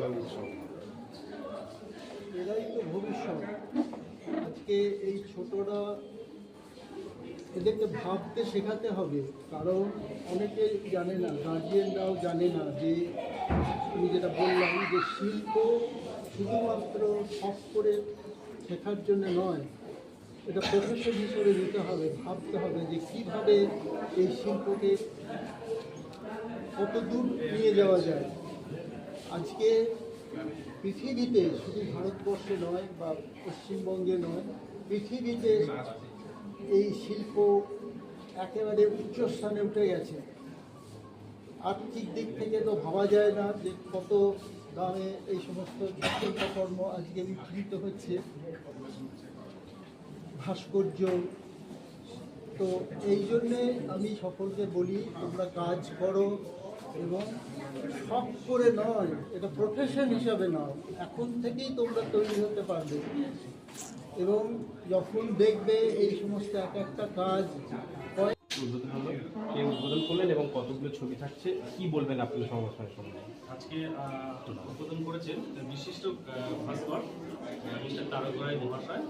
কিভাবে উৎসব? এরাই তো ভবিষ্যৎ। আজকে এই ছোটরা, এদেরকে ভাবতে শেখাতে হবে, কারণ অনেকে জানে না, গার্জিয়ানরাও জানে না যে আমি যেটা বললাম যে শিল্প শুধুমাত্র শখ করে শেখার জন্য নয়, এটা প্রফেশন হিসেবে নিতে হবে, ভাবতে হবে যে কীভাবে এই শিল্পকে কত দূর নিয়ে যাওয়া যায়। আজকে পৃথিবীতে, শুধু ভারতবর্ষে নয় বা পশ্চিমবঙ্গে নয়, পৃথিবীতে এই শিল্প একেবারে উচ্চস্থানে উঠে গেছে। আর্থিক দিক থেকে তো ভাবা যায় না যে কত দামে এই সমস্ত শিল্পকর্ম আজকে বিক্রিত হচ্ছে, ভাস্কর্য। তো এই জন্যে আমি সকলকে বলি, তোমরা কাজ করো এবং শখ করে নয়, এটা প্রফেশন হিসাবে নাও। এখন থেকেই তোমরা তৈরি হতে পারবে এবং যখন দেখবে এই সমস্ত এক একটা কাজ উদ্বোধন হলো, কে উদ্বোধন করলেন এবং কতগুলো ছবি থাকছে, কি বলবেন আপনি সংস্থার সম্বন্ধে? আজকে উদ্বোধন করেছেন বিশিষ্ট ভাস্কর মিস্টার তারকরায় মহাশয়,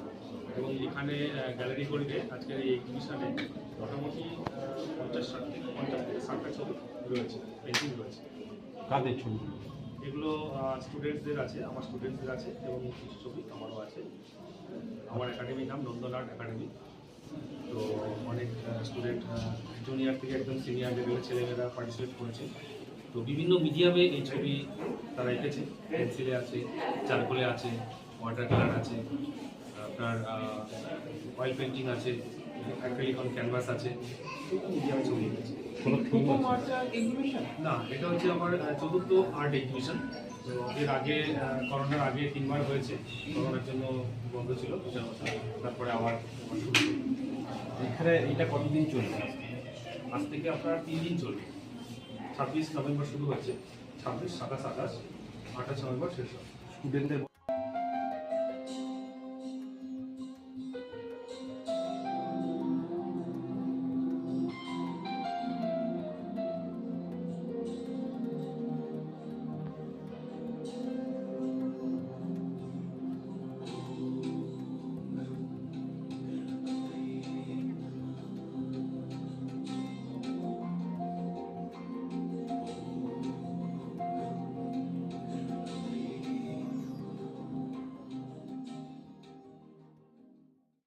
এবং এখানে গ্যালারি গড়িতে আজকের এই এক্সিবিশনে মোটামুটি 50-60টা ছবি রয়েছে, পেন্টিং রয়েছে। কাদের ছবি? এগুলো স্টুডেন্টসদের আছে, আমার স্টুডেন্টসদের আছে, এবং কিছু ছবি আমারও আছে। আমার একাডেমির নাম নন্দন আর্ট একাডেমি। তো অনেক স্টুডেন্ট জুনিয়র থেকে একদম সিনিয়র লেভেলের ছেলেমেয়েরা পার্টিসিপেট করেছে। তো বিভিন্ন মিডিয়ামে এই ছবি তারা এঁকেছে, পেন্সিলে আছে, চারকোলে আছে, ওয়াটার কালার আছে, আপনার অয়েল পেন্টিং আছে, অ্যাক্রিলিক অন ক্যানভাস আছে, মিডিয়ামে ছবি এঁকেছে। কোনো থিম না, এটা হচ্ছে আমার চতুর্থ আর্ট এক্সিবিশন। তো এর আগে করোনার আগে 3বার হয়েছে, করোনার জন্য বন্ধ ছিল, তারপরে আবার শুরু হলো। এখানে এটা কতদিন চলবে? আজ থেকে আপনার 3 দিন চলবে। 26 নভেম্বর শুরু হচ্ছে, 26, 27, 28, 28 নভেম্বর শেষ হবে। স্টুডেন্টদের